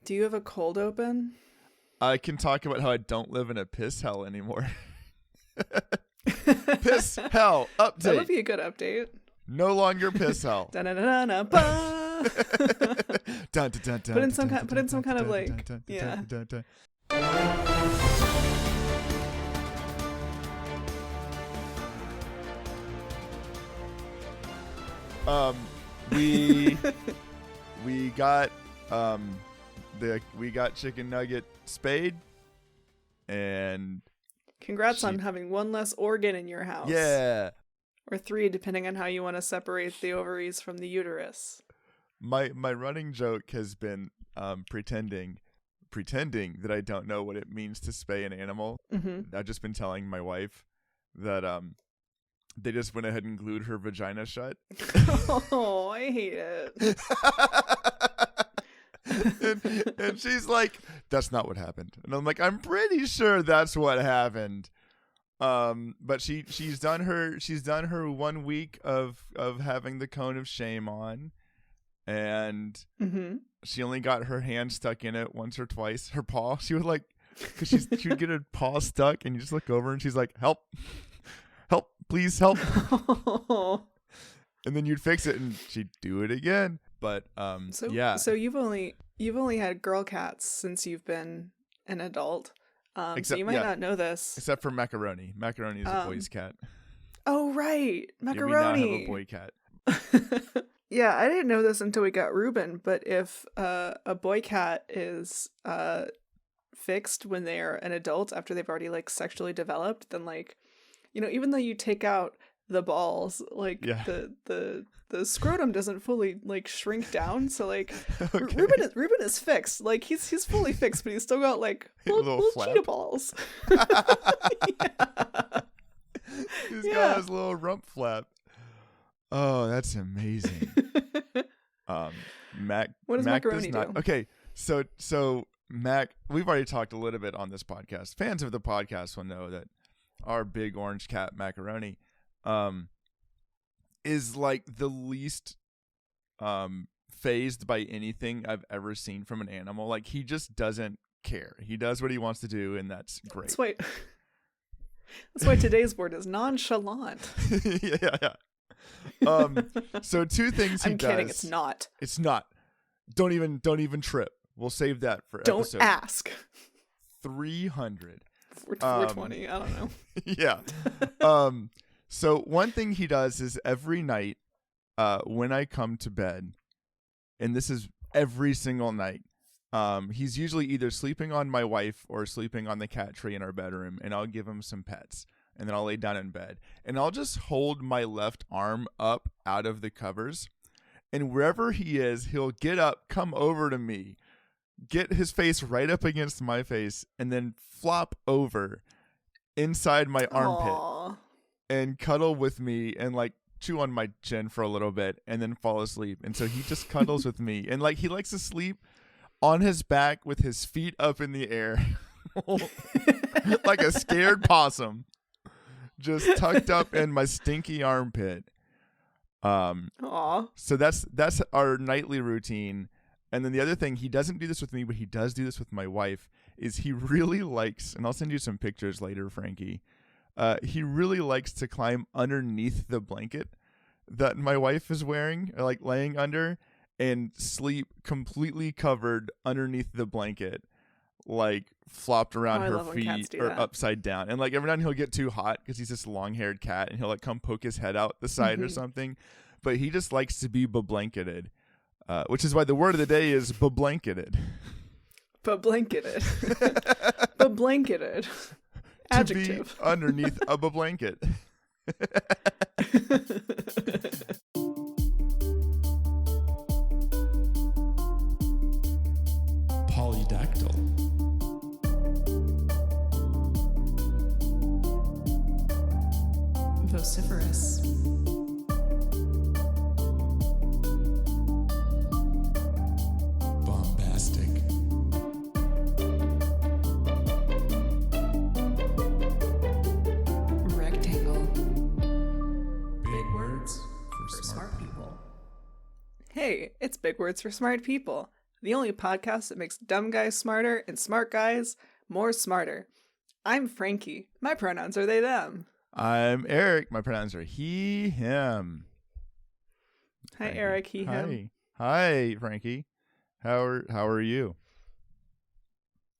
Do you have a cold open? I can talk about how I don't live in a piss hell anymore. Piss hell update. That would be a good update. No longer piss hell. Put in some kind of like, yeah. We got we got Chicken Nugget spayed, and congrats on having one less organ in your house. Yeah. Or 3, depending on how you want to separate the ovaries from the uterus. My running joke has been pretending that I don't know what it means to spay an animal. Mm-hmm. I've just been telling my wife that they just went ahead and glued her vagina shut. Oh, I hate it. and she's like, that's not what happened. And I'm like, I'm pretty sure that's what happened. But she's done her 1 week of having the cone of shame on, and she only got her hand stuck in it once or twice. Her paw, she would like, because she would get her paw stuck, and you just look over and she's like, help, please help. And then you'd fix it and she'd do it again. But yeah. So you've only had girl cats since you've been an adult. So you might not know this. Except for Macaroni. Macaroni is a boy's cat. Oh, right. Macaroni. Yeah, we now have a boy cat. Yeah, I didn't know this until we got Ruben, but if a boy cat is fixed when they are an adult after they've already like sexually developed, then like, you know, even though you take out the balls, like the scrotum doesn't fully like shrink down, so like Okay. Ruben is fixed, like he's fully fixed, but he's still got like little cheetah balls. He's got his little rump flap. Oh, that's amazing. What does Macaroni do? Okay, so Mac, we've already talked a little bit on this podcast. Fans of the podcast will know that our big orange cat Macaroni is like the least phased by anything I've ever seen from an animal. Like, he just doesn't care. He does what he wants to do, and that's great. That's why today's word is nonchalant. Yeah. So 2 things he does. I'm kidding, it's not. It's not. Don't even trip. We'll save that for Don't episode ask. 300. 420, I don't know. Yeah. So one thing he does is every night, when I come to bed, and this is every single night, he's usually either sleeping on my wife or sleeping on the cat tree in our bedroom, and I'll give him some pets, and then I'll lay down in bed, and I'll just hold my left arm up out of the covers, and wherever he is, he'll get up, come over to me, get his face right up against my face, and then flop over inside my armpit. Aww. And cuddle with me and like chew on my chin for a little bit and then fall asleep. And so he just cuddles with me, and like he likes to sleep on his back with his feet up in the air like a scared possum, just tucked up in my stinky armpit. Aww. So that's our nightly routine. And then the other thing, he doesn't do this with me, but he does do this with my wife, is he really likes, and I'll send you some pictures later, Frankie. He really likes to climb underneath the blanket that my wife is wearing, like laying under, and sleep completely covered underneath the blanket, like flopped around her feet or upside down. And like every now and then he'll get too hot because he's this long-haired cat, and he'll like come poke his head out the side or something. But he just likes to be beblanketed, which is why the word of the day is beblanketed. Beblanketed. Beblanketed. Adjective. To be underneath a blanket. Polydactyl. Vociferous. Bombastic. Hey, it's Big Words for Smart People. the only podcast that makes dumb guys smarter and smart guys more smarter. I'm Frankie. My pronouns are they, them. I'm Eric. My pronouns are he, him. Hi, Frankie. Eric. He, him. Hi, Frankie. How are you?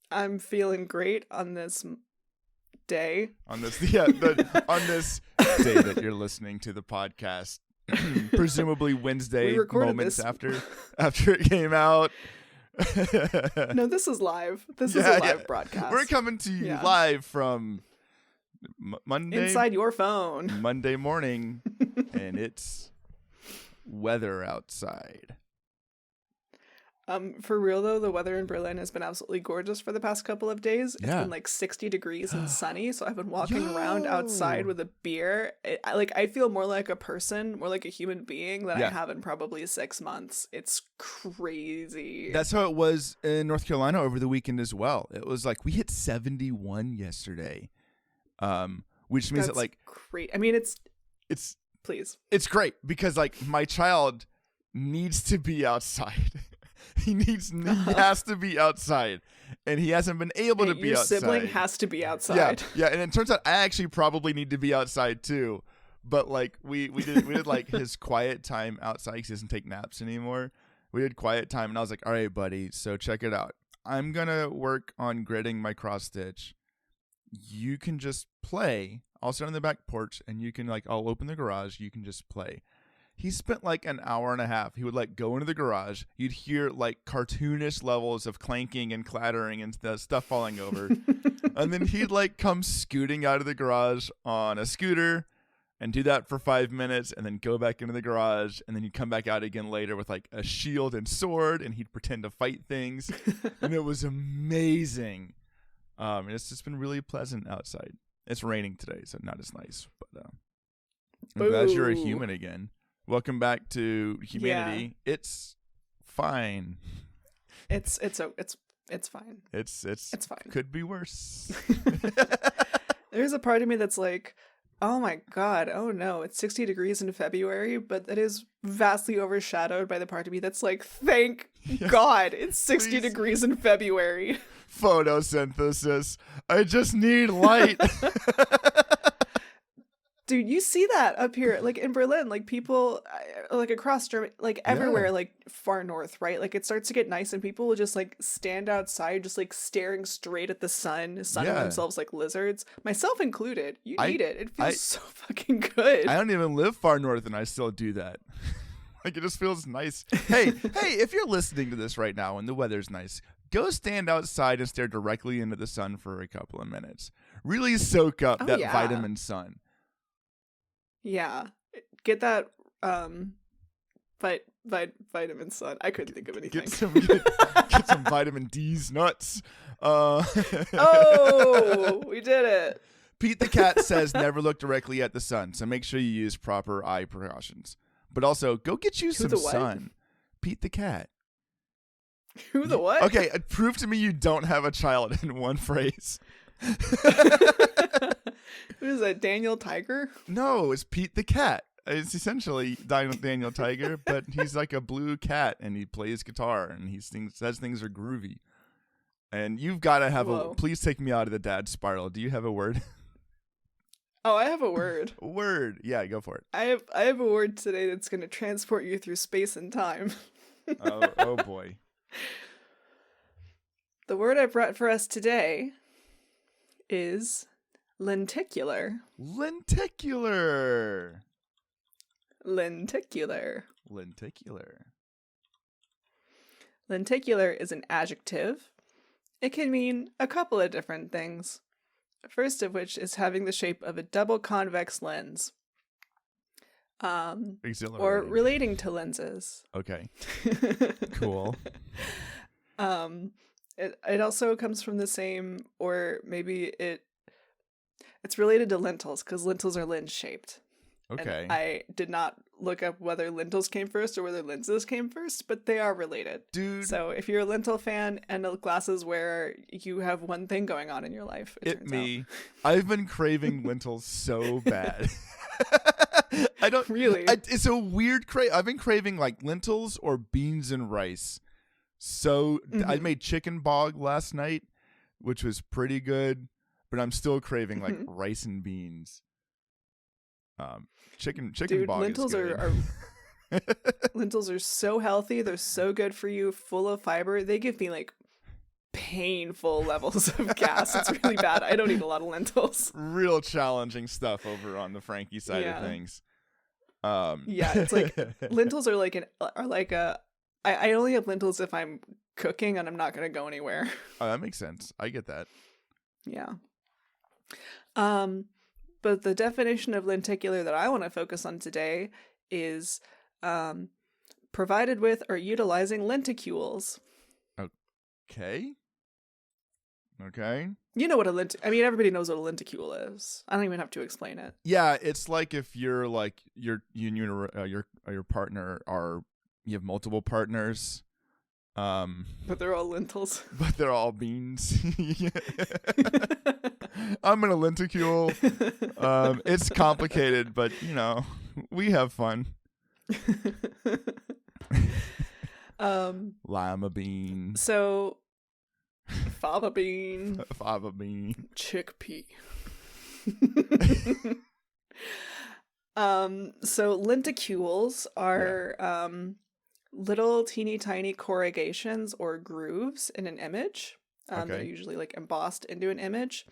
I'm feeling great on this day. On this on this day that you're listening to the podcast, presumably Wednesday, moments after it came out. No, this is live. This is a live broadcast. We're coming to you live from Monday inside your phone. Monday morning, and it's weather outside. For real though, the weather in Berlin has been absolutely gorgeous for the past couple of days. It's been like 60 degrees and sunny, so I've been walking around outside with a beer. I feel more like a person, more like a human being than I have in probably 6 months. It's crazy. That's how it was in North Carolina over the weekend as well. It was like we hit 71 yesterday, which means That's that great. I mean, it's great because like my child needs to be outside. He has to be outside, and he hasn't been able to be outside. Your sibling has to be outside. Yeah, and it turns out I actually probably need to be outside too. But like we did like his quiet time outside because he doesn't take naps anymore. We did quiet time, and I was like, all right, buddy, so check it out. I'm gonna work on gridding my cross stitch. You can just play. I'll sit on the back porch, and you can I'll open the garage. You can just play. He spent like an hour and a half. He would go into the garage. You'd hear cartoonish levels of clanking and clattering and stuff falling over. And then he'd come scooting out of the garage on a scooter and do that for 5 minutes and then go back into the garage. And then he'd come back out again later with a shield and sword, and he'd pretend to fight things. And it was amazing. And it's just been really pleasant outside. It's raining today, so not as nice. But I'm glad you're a human again. Welcome back to humanity. Yeah. It's fine. It's fine. It's fine. Could be worse. There's a part of me that's like, oh my god, oh no, it's 60 degrees in February, but that is vastly overshadowed by the part of me that's like, thank God, it's 60 degrees in February. Photosynthesis. I just need light. Dude, you see that up here, in Berlin, people, across Germany, everywhere, far north, right? It starts to get nice and people will just, stand outside, just, staring straight at the sun, sunning themselves like lizards, myself included. You need it. It feels so fucking good. I don't even live far north and I still do that. It just feels nice. Hey, if you're listening to this right now and the weather's nice, go stand outside and stare directly into the sun for a couple of minutes. Really soak up that vitamin sun. Yeah, get that vitamin sun. I couldn't think of anything. Get some vitamin D's nuts. Oh, we did it. Pete the cat says never look directly at the sun, so make sure you use proper eye precautions. But also, go get you some sun. Pete the cat. Who the what? Okay, prove to me you don't have a child in one phrase. Who is that, Daniel Tiger? No, it's Pete the cat. It's essentially Daniel Tiger, but he's like a blue cat, and he plays guitar, and he says things are groovy. And you've got to have please take me out of the dad spiral. Do you have a word? Oh, I have a word. Word. Yeah, go for it. I have a word today that's going to transport you through space and time. oh boy. The word I brought for us today is lenticular. Lenticular. Lenticular. Lenticular. Lenticular is an adjective. It can mean a couple of different things. First of which is having the shape of a double-convex lens. Or relating to lenses. Okay. Cool. It also comes from the same, or maybe it's related to lentils, because lentils are lens-shaped. Okay. And I did not look up whether lentils came first or whether lenses came first, but they are related. Dude. So if you're a lentil fan and a glasses wearer, you have one thing going on in your life. It turns out. I've been craving lentils so bad. I don't really. It's a weird crave. I've been craving like lentils or beans and rice So I made chicken bog last night, which was pretty good, but I'm still craving like rice and beans. Chicken Dude, bog lentils is good. are lentils are so healthy. They're so good for you, full of fiber. They give me like painful levels of gas. It's really bad. I don't eat a lot of lentils. Real challenging stuff over on the Frankie side of things. Yeah, it's like lentils are like I only have lentils if I'm cooking and I'm not going to go anywhere. Oh, that makes sense. I get that. Yeah. But the definition of lenticular that I want to focus on today is provided with or utilizing lenticules. Okay. You know what everybody knows what a lenticule is. I don't even have to explain it. Yeah, it's like if you're like your partner you have multiple partners. But they're all lentils. But they're all beans. I'm in a lenticule. It's complicated, but we have fun. Lima bean. So fava bean. Chickpea. So lenticules are little teeny tiny corrugations or grooves in an image. They're usually like embossed into an image.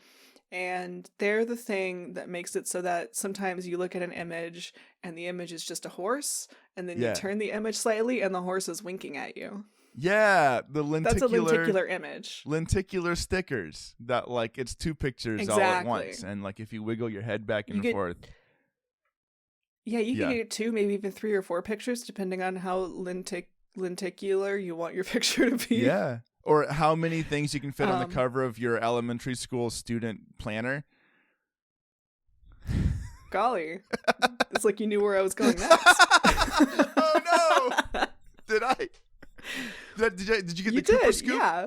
And they're the thing that makes it so that sometimes you look at an image and the image is just a horse, and then you turn the image slightly and the horse is winking at you. Yeah, that's a lenticular image. Lenticular stickers that like it's two pictures all at once, and like if you wiggle your head back and forth. Yeah, you can get 2, maybe even 3 or 4 pictures, depending on how lenticular you want your picture to be. Yeah. Or how many things you can fit on the cover of your elementary school student planner. Golly. It's like you knew where I was going next. Oh, no. Did I? Did you get the Cooper scoop? Yeah.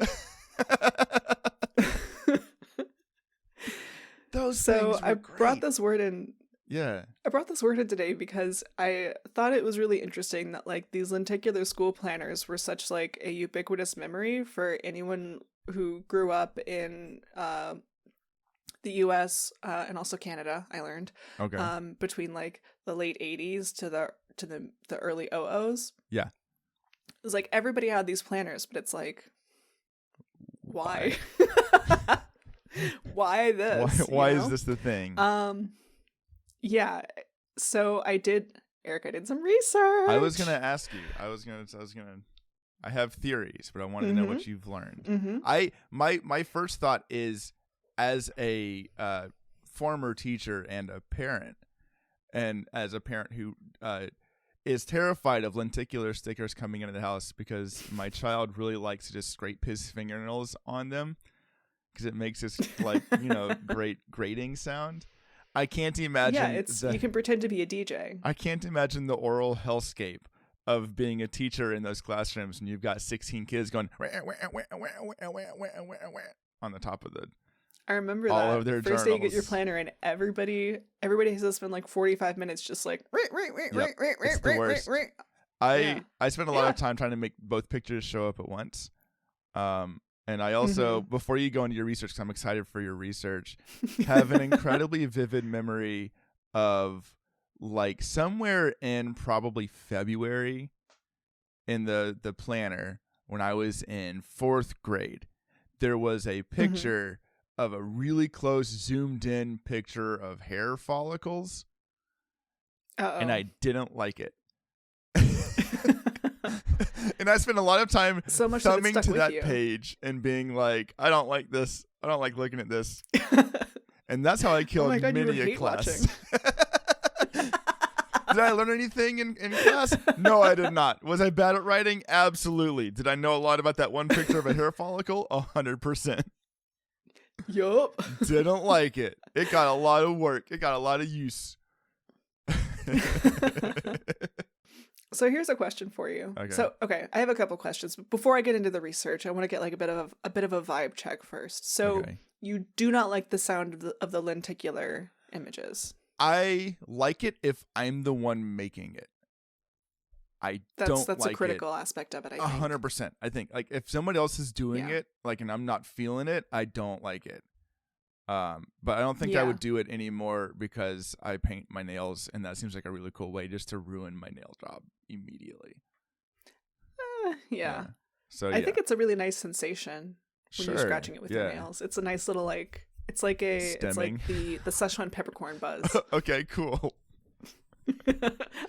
I brought this word in. Yeah. I brought this word in today because I thought it was really interesting that like these lenticular school planners were such like a ubiquitous memory for anyone who grew up in the US and also Canada, I learned. Okay. Between like the late 80s to the early 00s. Yeah. It was like everybody had these planners, but it's like why? Why this? Why is this the thing? Yeah, so I did some research. I was gonna ask you. I have theories, but I wanted to know what you've learned. Mm-hmm. My first thought is, as a former teacher and a parent, and as a parent who is terrified of lenticular stickers coming into the house because my child really likes to just scrape his fingernails on them because it makes this like great grating sound. I can't imagine. Yeah, you can pretend to be a DJ. I can't imagine the oral hellscape of being a teacher in those classrooms, and you've got 16 kids going on the top of the. I remember all that of their first day you get journals. your planner, and everybody has to spend like 45 minutes just like. It's the worst. I spent a lot of time trying to make both pictures show up at once. And I also, before you go into your research, because I'm excited for your research, have an incredibly vivid memory of like somewhere in probably February in the planner when I was in 4th grade, there was a picture of a really close zoomed in picture of hair follicles. And I didn't like it. And I spent a lot of time thumbing to that page and being like, I don't like this. I don't like looking at this. And that's how I killed many a class. Did I learn anything in class? No, I did not. Was I bad at writing? Absolutely. Did I know a lot about that one picture of a hair follicle? 100%. Yup. Didn't like it. It got a lot of work. It got a lot of use. So here's a question for you. Okay. I have a couple questions. But before I get into the research, I want to get like a bit of a vibe check first. So you do not like the sound of the lenticular images? I like it if I'm the one making it. I That's don't a like critical aspect of it, I think. 100%. I think like if somebody else is doing Yeah. it, like, and I'm not feeling it, I don't like it. But I don't think I Yeah. would do it anymore because I paint my nails, and that seems like a really cool way just to ruin my nail job immediately. Yeah. So I think it's a really nice sensation when Sure. you're scratching it with your Yeah. nails. It's a nice little like it's like Stemming. the Szechuan peppercorn buzz. Okay, cool.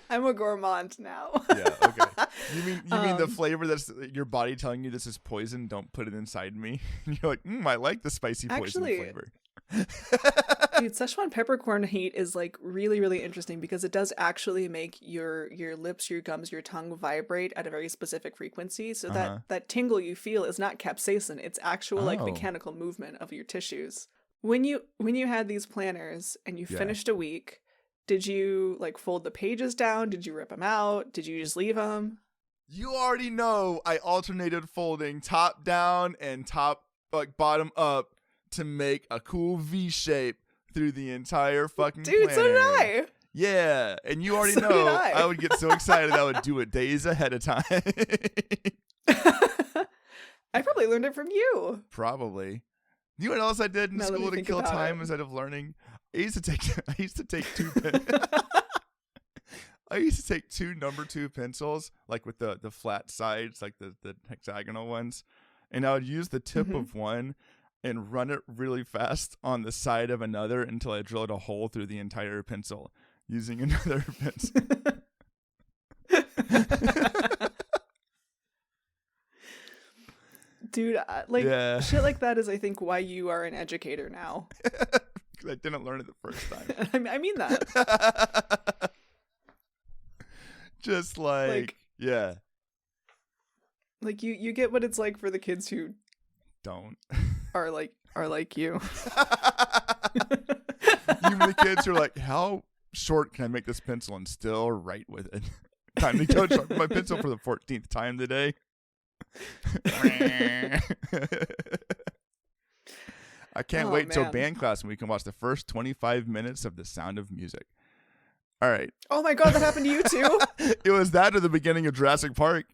I'm a gourmand now. Yeah, okay. You mean the flavor that's your body telling you this is poison, don't put it inside me? And you're like, I like the spicy poison Actually, flavor. Dude, Szechuan peppercorn heat is like really, really interesting because it does actually make your lips, your gums, your tongue vibrate at a very specific frequency. So that tingle you feel is not capsaicin; it's actual like mechanical movement of your tissues. When you had these planners and you finished a week, did you like fold the pages down? Did you rip them out? Did you just leave them? You already know I alternated folding top down and top like bottom up to make a cool V shape through the entire fucking Dude, planner. so did I. Yeah, and you already So know did I. I would get so excited I would do it days ahead of time. I probably learned it from you. Probably. You know what else I did in Now let me school to think kill about time it. instead of learning? I used to take I used to take two number 2 pencils, like with the flat sides, like the hexagonal ones, and I would use the tip of one and run it really fast on the side of another until I drilled a hole through the entire pencil using another pencil. Dude, shit like that is, I think, why you are an educator now. Because I didn't learn it the first time. I mean that. Just like yeah. Like you get what it's like for the kids who Don't. are like you. Even the kids who are like, how short can I make this pencil and still write with it? Time to go sharpen my pencil for the 14th time today. I can't wait until band class when we can watch the first 25 minutes of The Sound of Music. All right. Oh my god, that happened to you too? It was that or the beginning of Jurassic Park.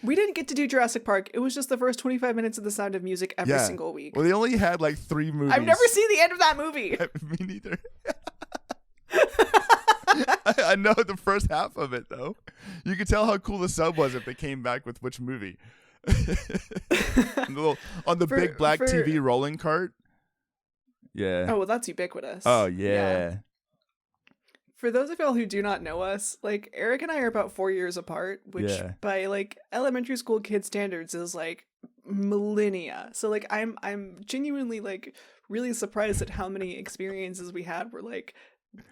We didn't get to do Jurassic Park. It was just the first 25 minutes of The Sound of Music every single week. Well, they only had like 3 movies. I've never seen the end of that movie. Me neither. I know the first half of it, though. You could tell how cool the sub was if they came back with which movie. on the big black TV rolling cart. Yeah. Oh, well, that's ubiquitous. Oh, yeah. For those of y'all who do not know us, like, Eric and I are about 4 years apart, which by, like, elementary school kid standards is, like, millennia. So, like, I'm genuinely, like, really surprised at how many experiences we had were, like,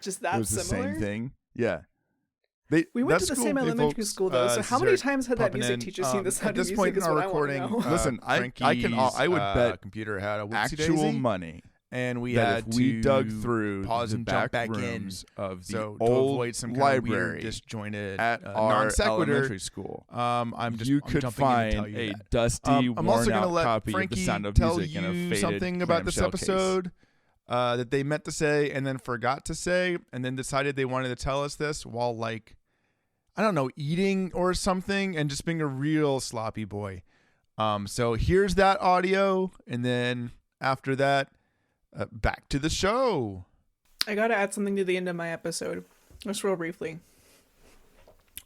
just that it was similar. The same thing. Yeah. We went to the same elementary school, though, so how many times had that music teacher seen The Sound of Music is what I want to know. Listen, I would bet computer had a actual money. And we that had if we to dug through pause the and back jump back in rooms of the to old avoid some kind library of weird disjointed at our non sequitur elementary school, I'm you could find a dusty, I'm also worn-out gonna let copy Frankie of The Sound of tell Music in a you faded something about this clamshell case. episode that they meant to say and then forgot to say, and then decided they wanted to tell us this while, like, I don't know, eating or something, and just being a real sloppy boy. So here's that audio, and then after that, back to the show. I gotta add something to the end of my episode, just real briefly,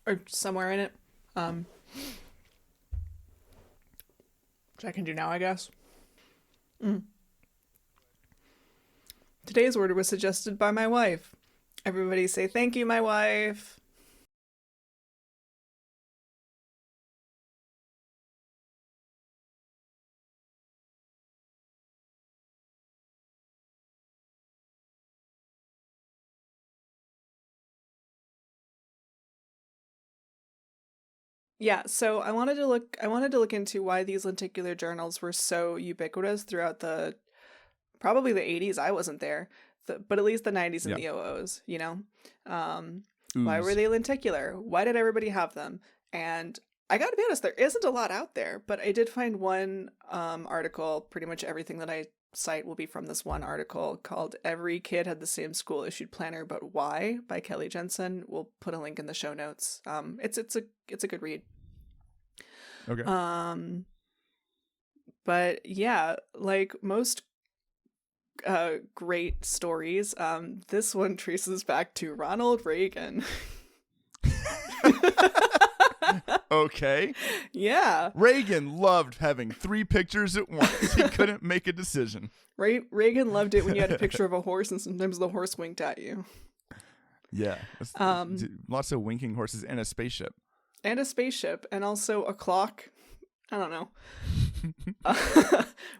or somewhere in it, which I can do now, I guess. Today's order was suggested by my wife. Everybody say thank you, my wife. Yeah, so I wanted to look into why these lenticular journals were so ubiquitous throughout probably the 80s. I wasn't there, but at least the 90s and the 00s, you know? Why were they lenticular? Why did everybody have them? And I gotta be honest, there isn't a lot out there, but I did find one article, pretty much everything that I cite will be from this one article called "Every Kid Had the Same School Issued Planner, but Why" by Kelly Jensen. We'll put a link in the show notes. It's a good read. Okay. But yeah, like most great stories, this one traces back to Ronald Reagan. Okay. Yeah. Reagan loved having 3 pictures at once. He couldn't make a decision. Reagan loved it when you had a picture of a horse and sometimes the horse winked at you. Yeah. Lots of winking horses and a spaceship. And a spaceship, and also a clock. I don't know.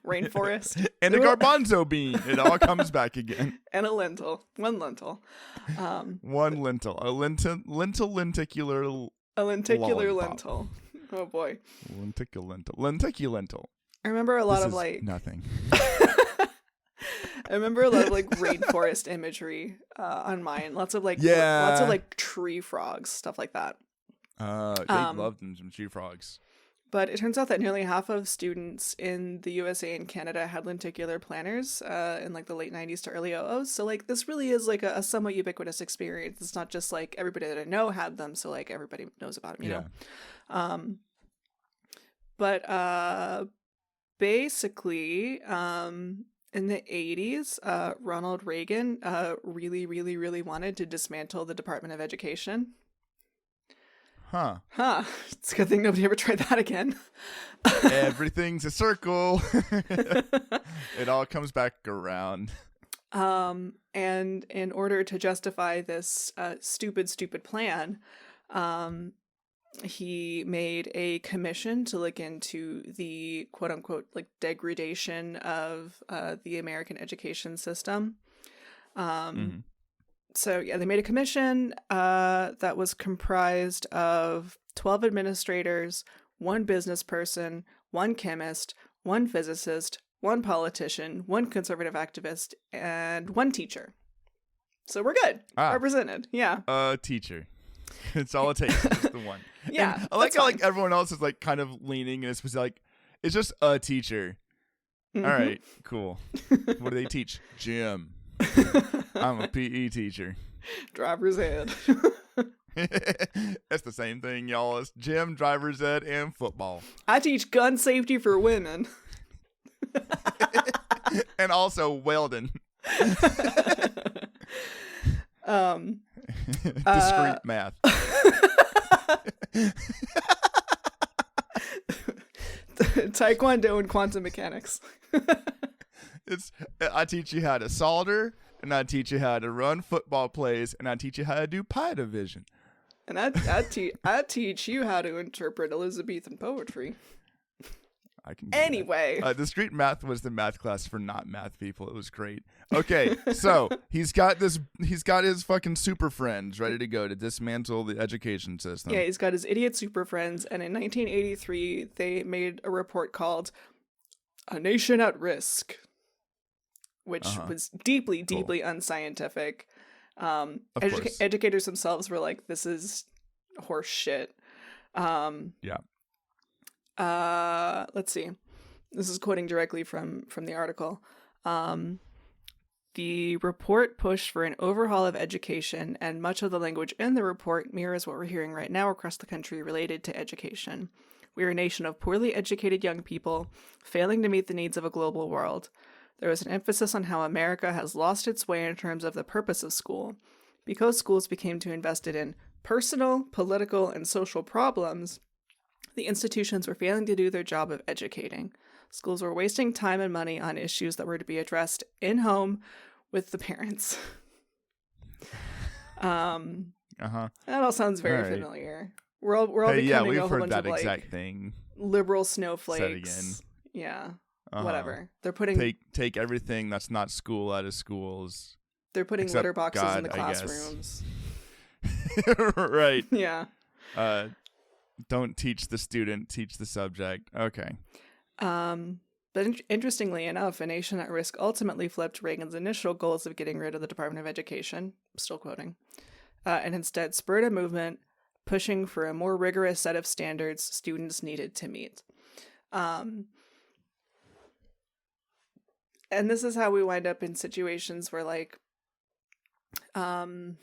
Rainforest. And a garbanzo bean. It all comes back again. And a lentil. One lentil. One lentil. A lenticular. A lenticular lollipop. lentil. Oh boy. Lenticulental. I remember a lot This of is like nothing. I remember a lot of like rainforest imagery on mine. Lots of like tree frogs, stuff like that. They loved them some tree frogs. But it turns out that nearly half of students in the USA and Canada had lenticular planners in like the late 90s to early 00s. So like this really is like a somewhat ubiquitous experience. It's not just like everybody that I know had them, so like everybody knows about them, you know. But basically, in the 80s, Ronald Reagan really, really, really wanted to dismantle the Department of Education. Huh. It's a good thing nobody ever tried that again. Everything's a circle. It all comes back around. And in order to justify this stupid plan, he made a commission to look into the quote unquote like degradation of the American education system. So yeah, they made a commission that was comprised of 12 administrators, 1 business person, 1 chemist, 1 physicist, 1 politician, 1 conservative activist, and 1 teacher. So we're good. Represented. Yeah. Teacher. It's all it takes. It's the one. Yeah. And I like how like everyone else is like kind of leaning and it's like it's just a teacher. Mm-hmm. All right, cool. What do they teach? Gym. I'm a PE teacher. Driver's ed. That's the same thing, y'all. It's gym, driver's ed, and football. I teach gun safety for women. And also welding. Discrete math. Taekwondo and quantum mechanics. I teach you how to solder, and I teach you how to run football plays, and I teach you how to do pi division. And I teach you how to interpret Elizabethan poetry. I can anyway. Discrete math was the math class for not math people. It was great. Okay, so he's got his fucking super friends ready to go to dismantle the education system. Yeah, he's got his idiot super friends, and in 1983 they made a report called "A Nation at Risk," which was deeply unscientific. Educators themselves were like, "This is horse shit." Let's see. This is quoting directly from the article. The report pushed for an overhaul of education, and much of the language in the report mirrors what we're hearing right now across the country related to education. We are a nation of poorly educated young people, failing to meet the needs of a global world. There is an emphasis on how America has lost its way in terms of the purpose of school. Because schools became too invested in personal, political, and social problems, the institutions were failing to do their job of educating. Schools were wasting time and money on issues that were to be addressed in-home with the parents. That all sounds very familiar. We're all becoming we've a whole heard bunch that of exact like thing liberal snowflakes. said again. Yeah, whatever. They're putting take everything that's not school out of schools. They're putting Except litter boxes God, in the I guess. classrooms. Right. Yeah. Don't teach the student, teach the subject. Okay. But interestingly enough, A Nation at Risk ultimately flipped Reagan's initial goals of getting rid of the Department of Education, still quoting, and instead spurred a movement pushing for a more rigorous set of standards students needed to meet. And this is how we wind up in situations where like there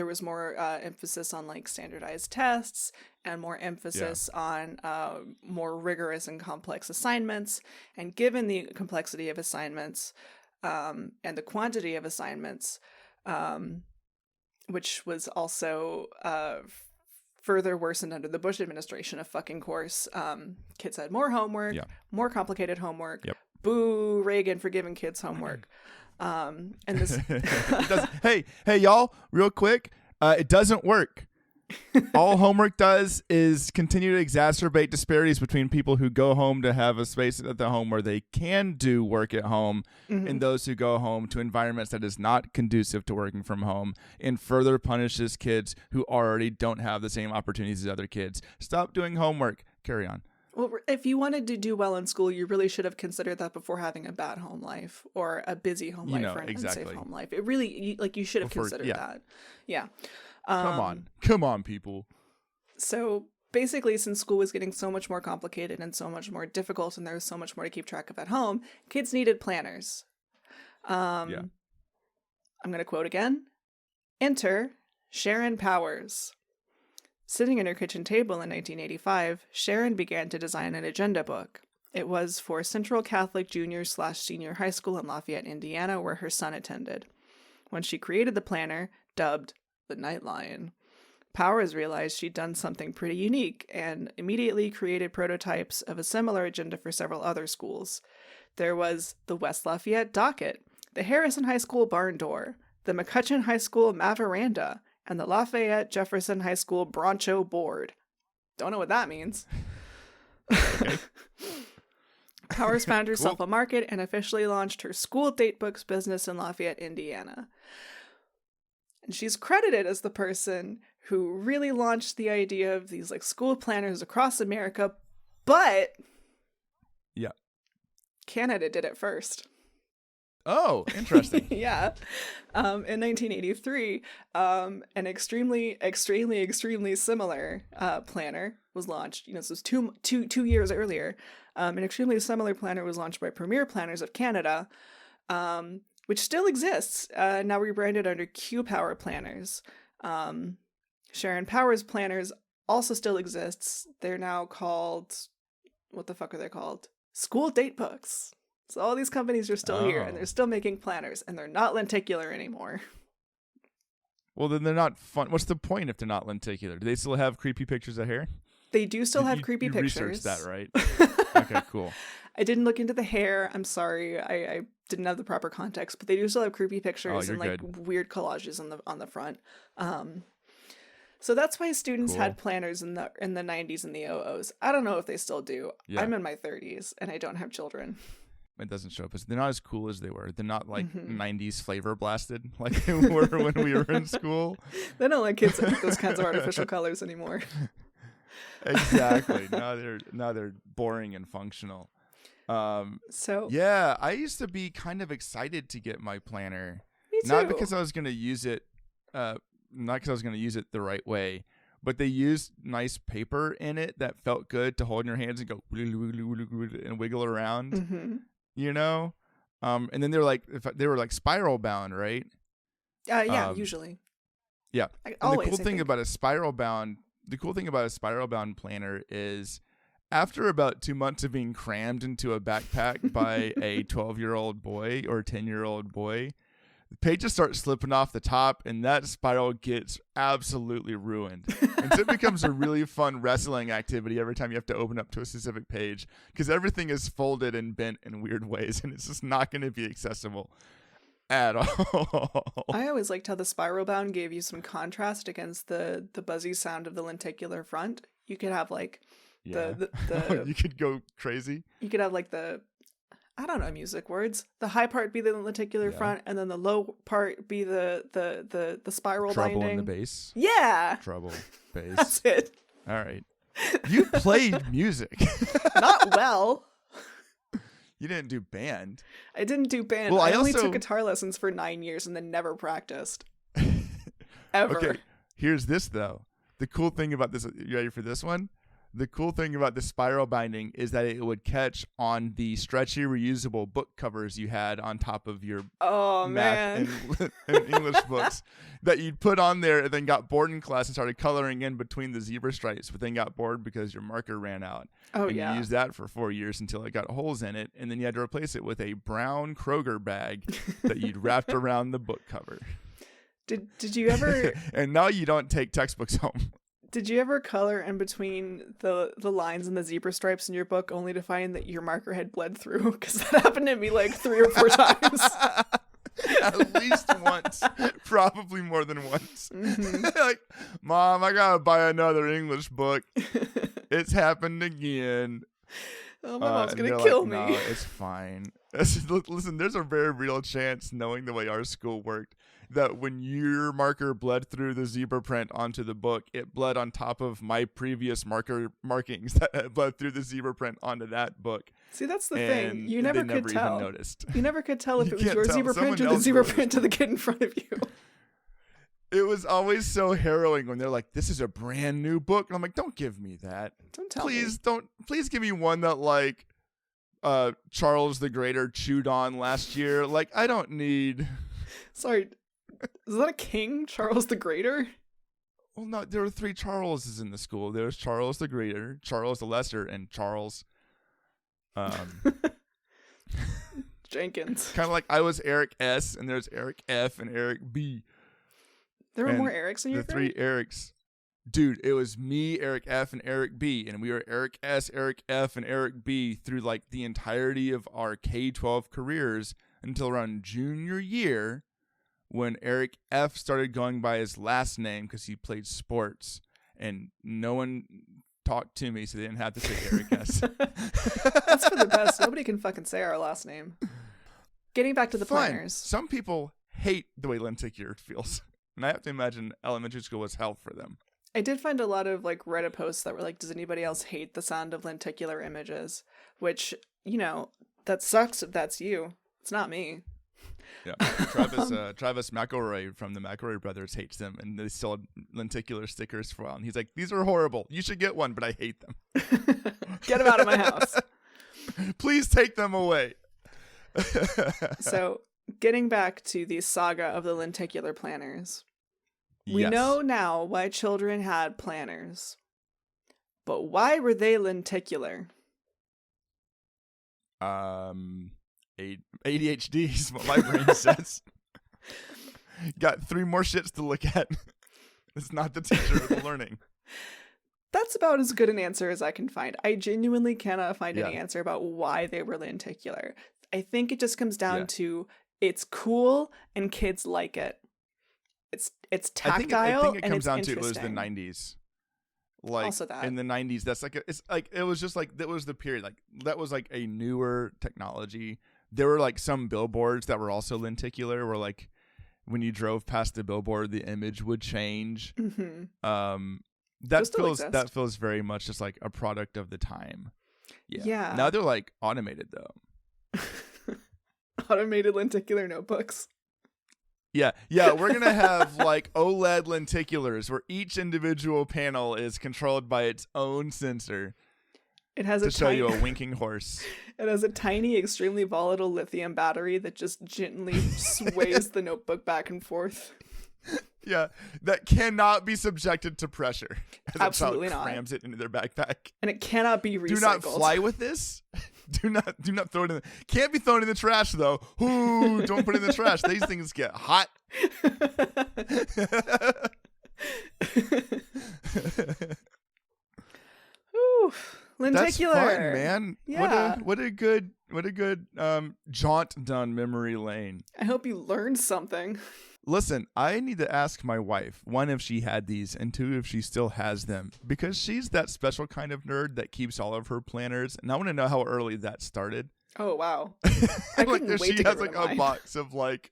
was more emphasis on like standardized tests and more emphasis on more rigorous and complex assignments. And given the complexity of assignments and the quantity of assignments, which was also further worsened under the Bush administration, of fucking course, kids had more homework, more complicated homework. Boo Reagan for giving kids homework. And this hey y'all, real quick, it doesn't work. All homework does is continue to exacerbate disparities between people who go home to have a space at the home where they can do work at home and those who go home to environments that is not conducive to working from home, and further punishes kids who already don't have the same opportunities as other kids. Stop doing homework. Carry on. Well, if you wanted to do well in school, you really should have considered that before having a bad home life or a busy home life or an unsafe home life. It really, like, you should have considered that. Yeah. Come on, people. So basically, since school was getting so much more complicated and so much more difficult, and there was so much more to keep track of at home, kids needed planners. I'm going to quote again. Enter Sharon Powers. Sitting at her kitchen table in 1985, Sharon began to design an agenda book. It was for Central Catholic Junior/Senior High School in Lafayette, Indiana, where her son attended. When she created the planner, dubbed the Nightline, Powers realized she'd done something pretty unique and immediately created prototypes of a similar agenda for several other schools. There was the West Lafayette Docket, the Harrison High School Barn Door, the McCutcheon High School Maveranda, and the Lafayette Jefferson High School Broncho Board. Don't know what that means. Powers found herself a market and officially launched her school datebooks business in Lafayette, Indiana. And she's credited as the person who really launched the idea of these like school planners across America, but Canada did it first. Oh, interesting. Yeah. In 1983, an extremely similar planner was launched. You know, this was two years earlier. An extremely similar planner was launched by Premier Planners of Canada, which still exists, now rebranded under Q Power Planners. Sharon Powers Planners also still exists. They're now called, what the fuck are they called? School Date Books. So all these companies are still here, and they're still making planners, and they're not lenticular anymore. Well, then they're not fun. What's the point if they're not lenticular? Do they still have creepy pictures of hair? They do still have creepy pictures. You researched that, right? Okay, cool. I didn't look into the hair. I'm sorry. I didn't have the proper context, but they do still have creepy pictures and like weird collages on the front. So that's why students had planners in the 90s and the 00s. I don't know if they still do. Yeah. I'm in my 30s and I don't have children. It doesn't show up as they're not as cool as they were. They're not like 90s flavor blasted like they were when we were in school. They don't let kids with those kinds of artificial colors anymore. Exactly. Now they're boring and functional. I used to be kind of excited to get my planner. Me too. Not because I was going to use it the right way, but they used nice paper in it that felt good to hold in your hands and go and wiggle around. Mm-hmm. You know, and then they were like spiral bound, right? Usually. Yeah. Always, the cool thing about a spiral bound planner is, after about 2 months of being crammed into a backpack by a 12-year-old boy or 10-year-old boy, the pages start slipping off the top, and that spiral gets absolutely ruined. And so it becomes a really fun wrestling activity every time you have to open up to a specific page, because everything is folded and bent in weird ways, and it's just not going to be accessible at all. I always liked how the spiral bound gave you some contrast against the buzzy sound of the lenticular front. You could have like the you could go crazy. You could have like I don't know music words. The high part be the lenticular front, and then the low part be the spiral Trouble binding. In the bass. Yeah. Treble, bass. That's it. All right. You played music. Not well. You didn't do band. I didn't do band. Well, I only took guitar lessons for 9 years and then never practiced. Ever. Okay. Here's this though. The cool thing about this. You ready for this one? The cool thing about the spiral binding is that it would catch on the stretchy, reusable book covers you had on top of your math and English books that you'd put on there, and then got bored in class and started coloring in between the zebra stripes, but then got bored because your marker ran out. And you used that for 4 years until it got holes in it, and then you had to replace it with a brown Kroger bag that you'd wrapped around the book cover. Did you ever? And now you don't take textbooks home. Did you ever color in between the lines and the zebra stripes in your book only to find that your marker had bled through? Because that happened to me like 3 or 4 times. At least once. Probably more than once. Mm-hmm. Like, Mom, I gotta buy another English book. It's happened again. Oh, my mom's gonna kill me. No, it's fine. Listen, there's a very real chance, knowing the way our school worked, that when your marker bled through the zebra print onto the book, it bled on top of my previous markings that had bled through the zebra print onto that book. See, that's the thing. You never could tell. Even noticed. You never could tell if You it was can't your tell. zebra Someone print or the else zebra noticed. print to the kid in front of you. It was always so harrowing when they're like, "This is a brand new book," and I'm like, "Don't give me that. Don't tell me. Please give me one that like Charles the Greater chewed on last year. Like, I don't need." Sorry, is that a king, Charles the Greater? Well, no, there were 3 Charleses in the school. There was Charles the Greater, Charles the Lesser, and Charles. Jenkins. Kind of like I was Eric S, and there's Eric F and Eric B. There were And more Erics in your the grade? 3 Erics. Dude, it was me, Eric F, and Eric B, and we were Eric S, Eric F, and Eric B through like the entirety of our K-12 careers until around junior year, when Eric F started going by his last name because he played sports, and no one talked to me, so they didn't have to say Eric S. That's for the best. Nobody can fucking say our last name. Getting back to the Fine. planners. Some people hate the way Lenticular feels, and I have to imagine elementary school was hell for them. I did find a lot of like Reddit posts that were like, does anybody else hate the sound of lenticular images? Which, that sucks if that's you. It's not me. Yeah, Travis McElroy from the McElroy brothers hates them, and they still had lenticular stickers for a while. And he's like, "These are horrible. You should get one, but I hate them. Get them out of my house." Please take them away." So, getting back to the saga of the lenticular planners. We Yes. know now why children had planners. But why were they lenticular? ADHD is what my brain says. Got 3 more shits to look at. It's not the teacher or the learning. That's about as good an answer as I can find. I genuinely cannot find any answer about why they were lenticular. I think it just comes down to it's cool and kids like it. It's tactile. I think it and comes it's down to it was the interesting. 90s. Like Also that. in the 90s, that's like it's like it was just like that was the period. Like that was like a newer technology. There were like some billboards that were also lenticular, where like when you drove past the billboard, the image would change. Mm-hmm. That feels very much just like a product of the time. Yeah. Now they're like automated though. Automated lenticular notebooks. Yeah, we're going to have like OLED lenticulars where each individual panel is controlled by its own sensor. It has to show you a winking horse. It has a tiny, extremely volatile lithium battery that just gently sways the notebook back and forth. Yeah, that cannot be subjected to pressure. As Absolutely a child not. crams it into their backpack. And it cannot be recycled. Do not fly with this. Do not throw it in. Can't be thrown in the trash though. Ooh, don't put it in the trash. These things get hot. Ooh, lenticular. That's fun, man. Yeah. What a good jaunt down memory lane. I hope you learned something. Listen, I need to ask my wife, 1, if she had these, and 2, if she still has them, because she's that special kind of nerd that keeps all of her planners, and I want to know how early that started. Oh, wow. I couldn't wait she to has get rid like of a mine. box of like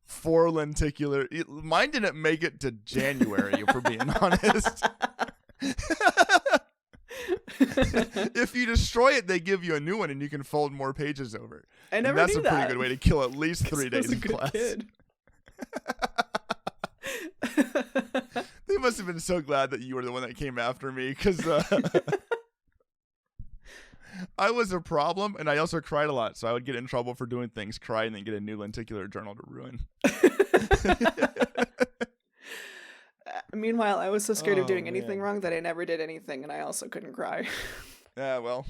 4 lenticular. Mine didn't make it to January, if we're being honest. If you destroy it, they give you a new one, and you can fold more pages over. I never and that's knew a that. pretty good way to kill at least 3 I days was a in good class. kid. They must have been so glad that you were the one that came after me, because I was a problem, and I also cried a lot, so I would get in trouble for doing things, cry, and then get a new lenticular journal to ruin. Meanwhile, I was so scared of doing anything wrong that I never did anything, and I also couldn't cry. Yeah, well.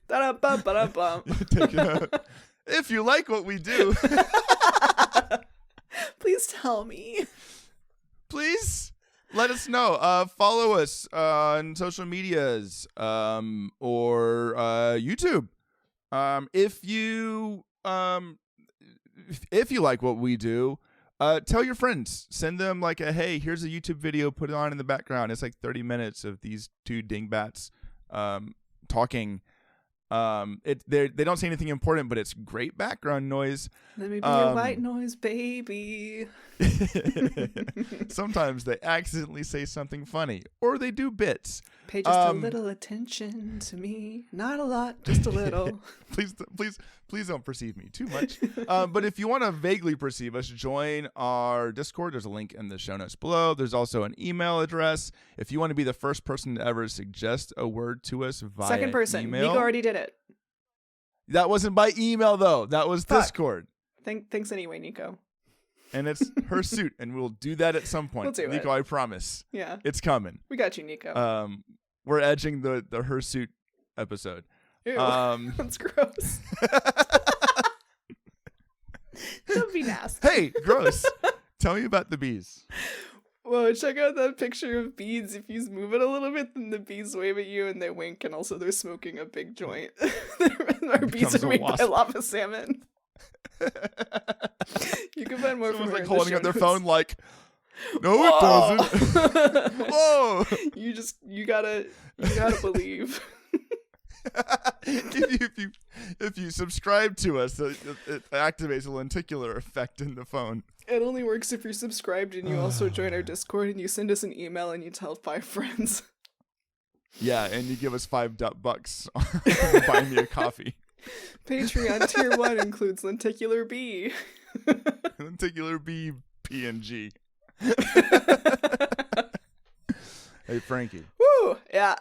Da-da-bum-ba-da-bum. If you like what we do, Please tell me. please let us know. Follow us on social medias or YouTube. If you like what we do, tell your friends. Send them like a, hey, here's a YouTube video. Put it on in the background. It's like 30 minutes of these two dingbats talking. They don't say anything important, but it's great background noise. Let me be your white noise, baby. Sometimes they accidentally say something funny, or they do bits. Pay just a little attention to me. Not a lot, just a little. Please don't perceive me too much. But if you want to vaguely perceive us, join our Discord. There's a link in the show notes below. There's also an email address. If you want to be the first person to ever suggest a word to us via Second person. email. Nico already did it. That wasn't by email, though. That was Discord. Thanks anyway, Nico. And it's her suit, and we'll do that at some point. We'll do Nico, it. I promise. Yeah. It's coming. We got you, Nico. We're edging the her suit episode. Ew, that's gross. That'd be nasty. Hey, gross. Tell me about the bees. Whoa, check out that picture of bees. If you move it a little bit, then the bees wave at you and they wink, and also they're smoking a big joint. Our bees are made by lava salmon. You can find more Someone's from like holding up their phone like, no, Whoa! it doesn't. Whoa. You gotta believe. if you subscribe to us, it activates a lenticular effect in the phone. It only works if you're subscribed and you also join our Discord and you send us an email and you tell 5 friends. Yeah, and you give us $5 buy me a coffee. Patreon tier 1 includes Lenticular B. Lenticular B PNG. Hey, Frankie. Woo! Yeah.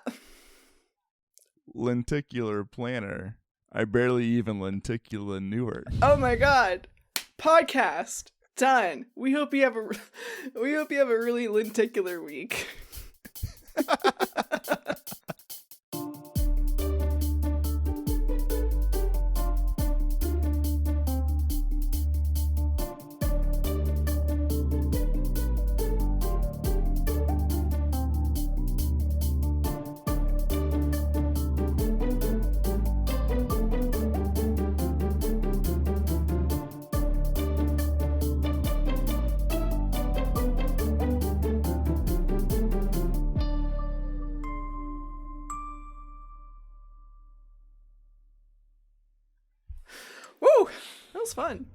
Lenticular planner. I barely even lenticular newer. Oh my god. Podcast done. We hope you have a really lenticular week. Woo! That was fun.